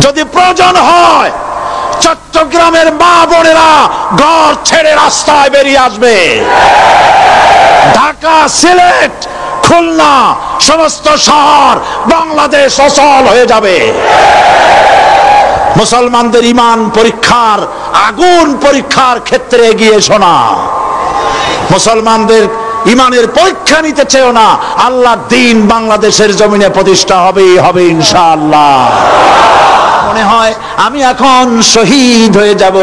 যদি প্রয়োজন হয় চট্টগ্রামের মা বোনেরা ঘর ছেড়ে রাস্তায় বেরিয়ে আসবে। ঢাকা, সিলেট, খুলনা সমস্ত শহর বাংলাদেশ অচল হয়ে যাবে। মুসলমানদের ঈমান পরীক্ষার আগুন পরীক্ষার ক্ষেত্রে এগিয়ে শোনা, মুসলমানদের ঈমানের পরীক্ষা নিতে চেও না। আল্লাহর দ্বীন বাংলাদেশের জমিনে প্রতিষ্ঠা হবেই হবে ইনশাআল্লাহ। মনে হয় আমি এখন শহীদ হয়ে যাব,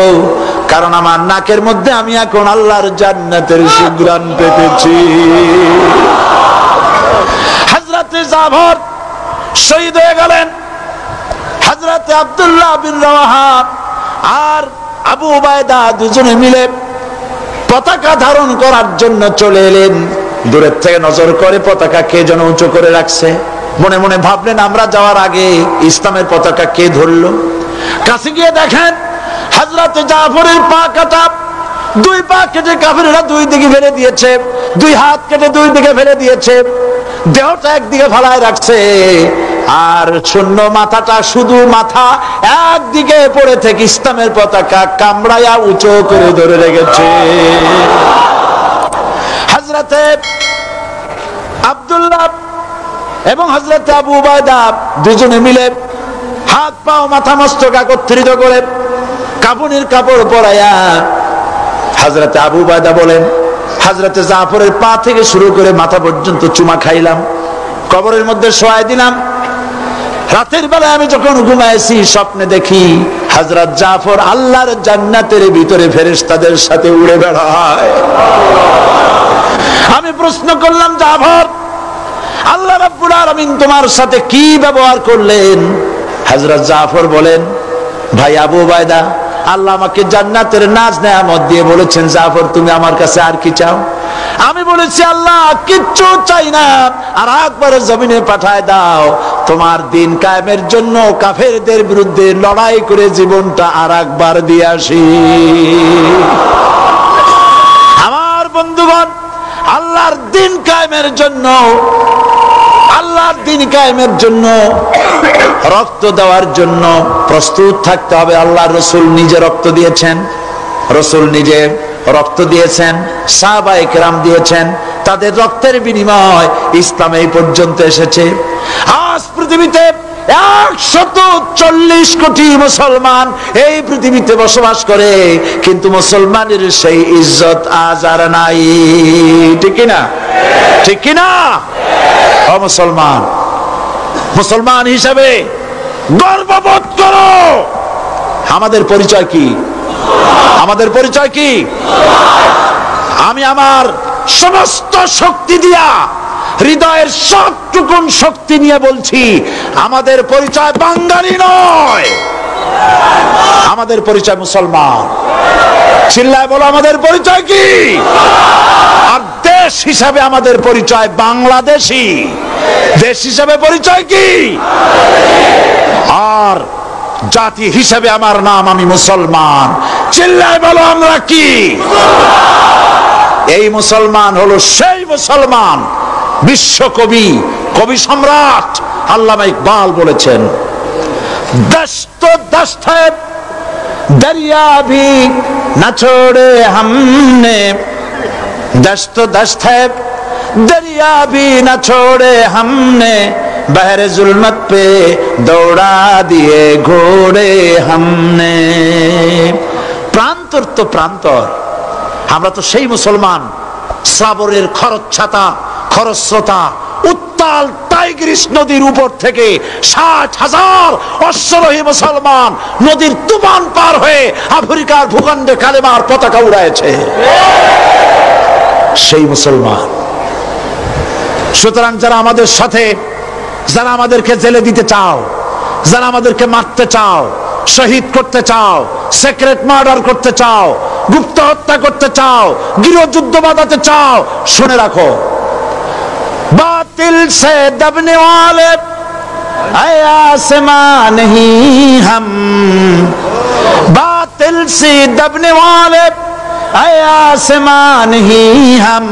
কারণ আমার নাকের মধ্যে আমি এখন আল্লাহর জান্নাতের সুঘ্রাণ পেতেছি। হযরত জাফর শহীদ হয়ে গেলেন। হযরত আব্দুল্লাহ বিন রাওয়াহা আর আবু উবায়দা দুজনে মিলে পতাকা ধারণ করার জন্য চলে এলেন। দূরের থেকে নজর করে পতাকা কে যেন উঁচু করে রাখছে। মনে মনে ভাবলেন আমরা যাওয়ার আগে ইসলামের পতাকা কে ধরলো। কাছে গিয়ে দেখেন হযরত জাফরের পা কাটা, দুই পা কেটে কাফেররা দুই দিকে ফেলে দিয়েছে, দুই হাত কেটে দুই দিকে ফেলে দিয়েছে, দেহটা একদিকে ফালায় রাখছে, আর শূন্য মাথাটা, শুধু মাথা একদিকে পড়ে থেকে ইসলামের পতাকা কামড়ায়া উঁচু করে ধরে রেখেছে। হযরতে আব্দুল্লাহ এবং হযরত আবু উবায়দা দুজনে মিলে হাত পা মাথা মস্তক একত্রিত করে কাফনের কাপড় পরাইয়া হযরত আবু উবায়দা বলেন, হযরত জাফরের পা থেকে শুরু করে মাথা পর্যন্ত চুমা খাইলাম, কবরের মধ্যে শোয়াই দিলাম। রাতের বেলায় আমি যখন ঘুমাইছি স্বপ্নে দেখি হযরত জাফর আল্লাহর জান্নাতের ভিতরে ফেরেশতাদের সাথে উড়ে বেড়ায়। আমি প্রশ্ন করলাম, জাফর আল্লাহ রাব্বুল আলামিন তোমার সাথে কি ব্যবহার করলেন? হযরত জাফর বলেন, ভাই আবু উবায়দা, আল্লাহ আমাকে জান্নাতের নাজ নেয়ামত দিয়ে বলেছেন, জাফর তুমি আমার কাছে আর কি চাও? আমি বলেছি, আল্লাহ কিচ্ছু চাই না, আর একবার জমিনে পাঠায় দাও, তোমার দিন কায়েমের জন্য কাফেরদের বিরুদ্ধে লড়াই করে জীবনটা আর একবার দিয়ে আসি। আমার বন্ধুগণ, আল্লাহর দিন কায়েমের জন্য, আল্লাহর দিন কায়েমের জন্য রক্ত দেওয়ার জন্য প্রস্তুত থাকতে হবে। আল্লাহর রাসূল নিজে রক্ত দিয়েছেন, রাসূল নিজে রক্ত দিয়েছেন, সাহাবায়ে কেরাম দিয়েছেন, তাদের রক্তের বিনিময় ইসলাম এই পর্যন্ত এসেছে। আজ পৃথিবীতে 140 কোটি মুসলমান এই পৃথিবীতে বসবাস করে, কিন্তু মুসলমানের সেই ইজ্জত আজ আর নাই। ঠিক কিনা? ঠিক কিনা? ও মুসলমান, মুসলমান হিসাবে গর্ববোধ করো। আমাদের পরিচয় কি? আমাদের পরিচয় কি? আমি আমার সমস্ত শক্তি দিয়া, হৃদয়ের সবটুকুন শক্তি নিয়ে বলছি, আমাদের পরিচয় বাঙালি নয়, আমাদের পরিচয় মুসলমান। চিল্লায় বলো, আমাদের পরিচয় কি? আর দেশ হিসাবে আমাদের পরিচয় বাংলাদেশী। দেশ হিসাবে পরিচয় কি? আর জাতি হিসাবে আমার নাম, আমি মুসলমান। চিল্লায় বলো আমরা কি? এই মুসলমান হলো সেই মুসলমান বিশ্বকবি, কবি সম্রাট আল্লামা ইকবাল বলেছেন, দস্ত দস্ত है दरिया भी न छोड़े हमने, दस्त दस्त है दरिया भी न छोड़े हमने, बहरे जुल्मत पे दौड़ा दिए घोड़े हमने। প্রান্তর তো প্রান্তর, আমরা তো সেই মুসলমান, শ্রাবণের খরচ্ছাতা খরস্রোতা উত্তাল টাইগ্রিস নদীর উপর থেকে 60,000 অশ্বরোহী মুসলমান নদীর তুফান পার হয়ে আফ্রিকার ভূখণ্ডে কালেমার পতাকা উড়াইছে, সেই মুসলমান। সুতরাং যারা আমাদের সাথে, যারা আমাদেরকে জেলে দিতে চাও, যারা আমাদেরকে মারতে চাও, শহীদ করতে চাও, সিক্রেট মার্ডার করতে চাও, গুপ্ত হত্যা করতে চাও, গৃহযুদ্ধ বাঁধাতে চাও, শুনে রাখো, बातिल से दबने वाले आसमां नहीं हम, बातिल से दबने वाले आसमां नहीं हम,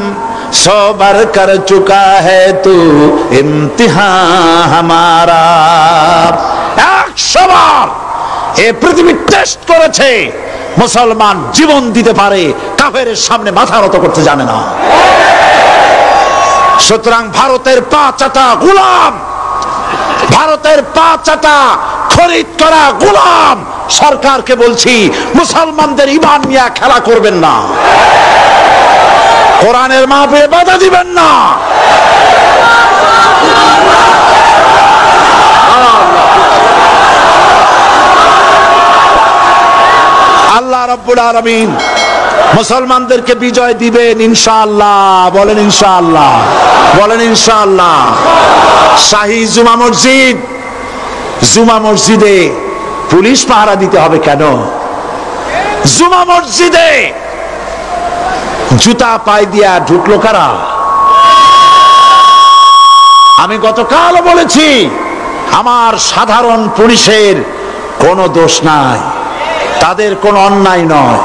सौ बार कर चुका है तू इम्तिहान हमारा। 100 বার এ পৃথিবী টেস্ট করেছে, মুসলমান জীবন দিতে পারে, কাফেরের সামনে মাথা নত করতে জানে না। সুতরাং ভারতের পা চাটা গোলাম, ভারতের পা চাটা খরিদ করা গোলাম, সরকারকে বলছি মুসলমানদের ঈমান নিয়ে খেলা করবেন না, কোরআনের মাহফিলে বাধা দিবেন না। আল্লাহ রাব্বুল আলামিন মুসলমানদেরকে বিজয় দিবেন ইনশাআল্লাহ। বলেন ইনশাআল্লাহ, বলেন ইনশাআল্লাহ। শাহী জুমা মসজিদ, জুমা মসজিদে পুলিশ পাহারা দিতে হবে কেন? জুমা মসজিদে জুতা পায়ে দিয়া ঢুকলো কারা? আমি গতকাল বলেছি, আমার সাধারণ পুলিশের কোনো দোষ নাই, তাদের কোনো অন্যায় নয়,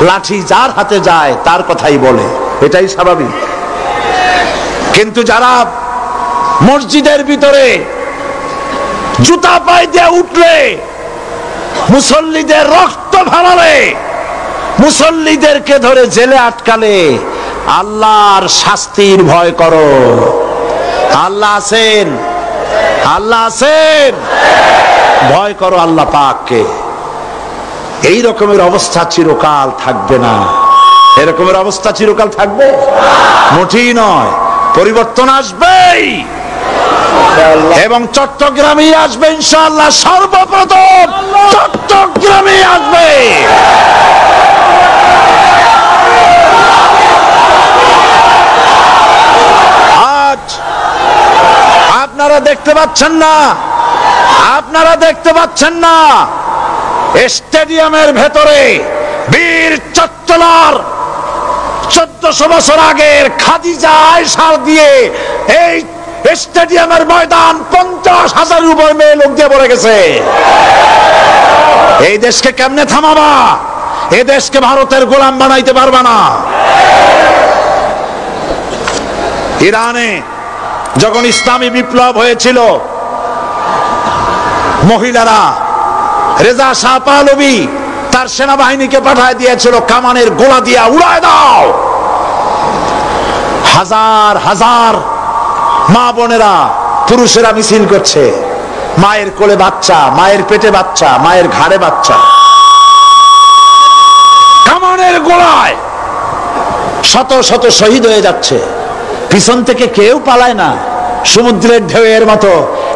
লাঠি যার হাতে যায় তার কথাই বলে, এটাই স্বাভাবিক। কিন্তু যারা মসজিদের ভিতরে জুতা পায়ে দিয়ে উঠলে, মুসল্লিদের রক্ত ভালালে, মুসল্লিদেরকে ধরে জেলে আটকালে, আল্লাহর শাস্তির ভয় করো। আল্লাহ আছেন, আল্লাহ আছেন, ভয় করো আল্লাহ পাককে। এই রকমের অবস্থা চিরকাল থাকবে না। এরকমের অবস্থা চিরকাল থাকবে মোটেই নয়, পরিবর্তন আসবেই এবং চট্টগ্রামে আসবে ইনশাআল্লাহ। সর্বপ্রথম চট্টগ্রামে আসবে। আজ আপনারা দেখতে পাচ্ছেন না, আপনারা দেখতে পাচ্ছেন না, স্টেডিয়ামের ভেতরে বীর চট্টলার 1400 বছর আগের খাদিজা আয়েশা দিয়ে এই স্টেডিয়ামের ময়দান 50,000 উপর মেয়ে লোক দিয়ে ভরে গেছে। এই দেশকে কেমনে থামাবা? এই দেশকে ভারতের গোলাম বানাইতে পারবা না। ইরানে যখন ইসলামী বিপ্লব হয়েছিল, মহিলারা রেজা শাহ পাহলভী তার সেনাবাহিনীকে পাঠায় দিয়েছিল, কামানের গোলা দিয়া উড়ায় দাও। হাজার হাজার মা বোনেরা, পুরুষেরা মিছিল করছে, মায়ের কোলে বাচ্চা, মায়ের পেটে বাচ্চা, মায়ের ঘাড়ে বাচ্চা, কামানের গোলায় শত শত শহীদ হয়ে যাচ্ছে। পিছন থেকে কেউ পালায় না, সমুদ্রের ঢেউয়ের মতো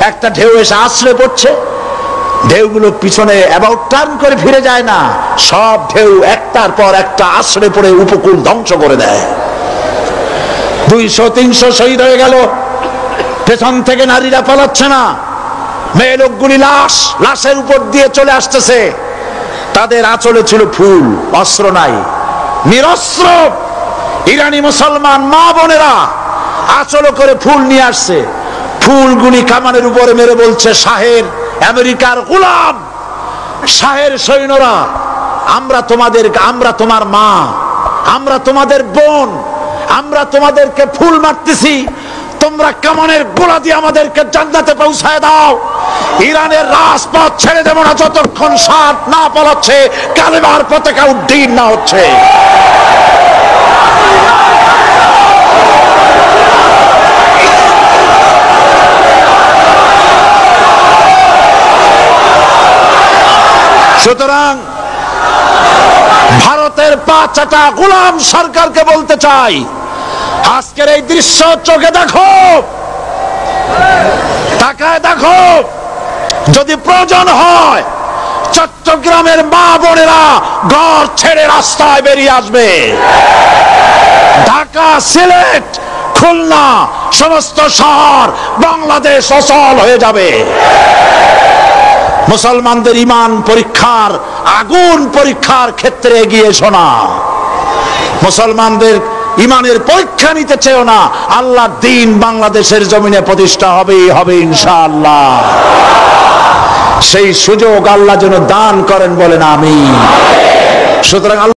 একটা ঢেউ এসে আছড়ে পড়ছে, ঢেউগুলো পিছনে অ্যাবাউট টার্ন করে ফিরে যায় না, সব ঢেউ একটার পর একটা আছড়ে পড়ে উপকূল ধ্বংস করে দেয়। 200-300 শহীদ হয়ে গেল। পেছন থেকে নারীরা পালাচ্ছে না, মেয়ে লোকগুলি লাশের উপর দিয়ে চলে আসতেছে, তাদের আঁচলে ছিল ফুল, অস্ত্র নাই, নিরস্ত্র ইরানি মুসলমান মা বোনেরা আঁচল করে ফুল নিয়ে আসছে। ফুলগুলি কামানের উপরে মেরে বলছে, শাহের আমেরিকার গোলাম, শাহের সৈন্যরা, আমরা তোমার মা, আমরা তোমাদের বোন, আমরা তোমাদেরকে ফুল মারতেছি, তোমরা কামানের গোলা দিয়ে আমাদেরকে জান্নাতে পৌঁছায় দাও। ইরানের রাজপথ ছেড়ে দেব না যতক্ষণ সাত না পালাচ্ছে, কালেমার পতাকা উড্ডীন না হচ্ছে। সুতরাং ভারতের পা চাটা গোলাম সরকারকে বলতে চাই, আজকের এই দৃশ্য চোখে দেখো, তাকায় দেখো, যদি প্রয়োজন হয় চট্টগ্রামের মা বোনেরা ঘর ছেড়ে রাস্তায় বেরিয়ে আসবে। ঢাকা, সিলেট, খুলনা সমস্ত শহর বাংলাদেশ অচল হয়ে যাবে। মুসলমানদের ঈমান পরীক্ষার, আগুন পরীক্ষার ক্ষেত্রে এগিয়ে এসো না। মুসলমানদের ঈমানের পরীক্ষা নিতে চেও না। আল্লাহর দ্বীন বাংলাদেশের জমিনে প্রতিষ্ঠা হবেই হবে ইনশাআল্লাহ। সেই সুযোগ আল্লাহ যেন দান করেন, বলেন আমিন। সুতরাং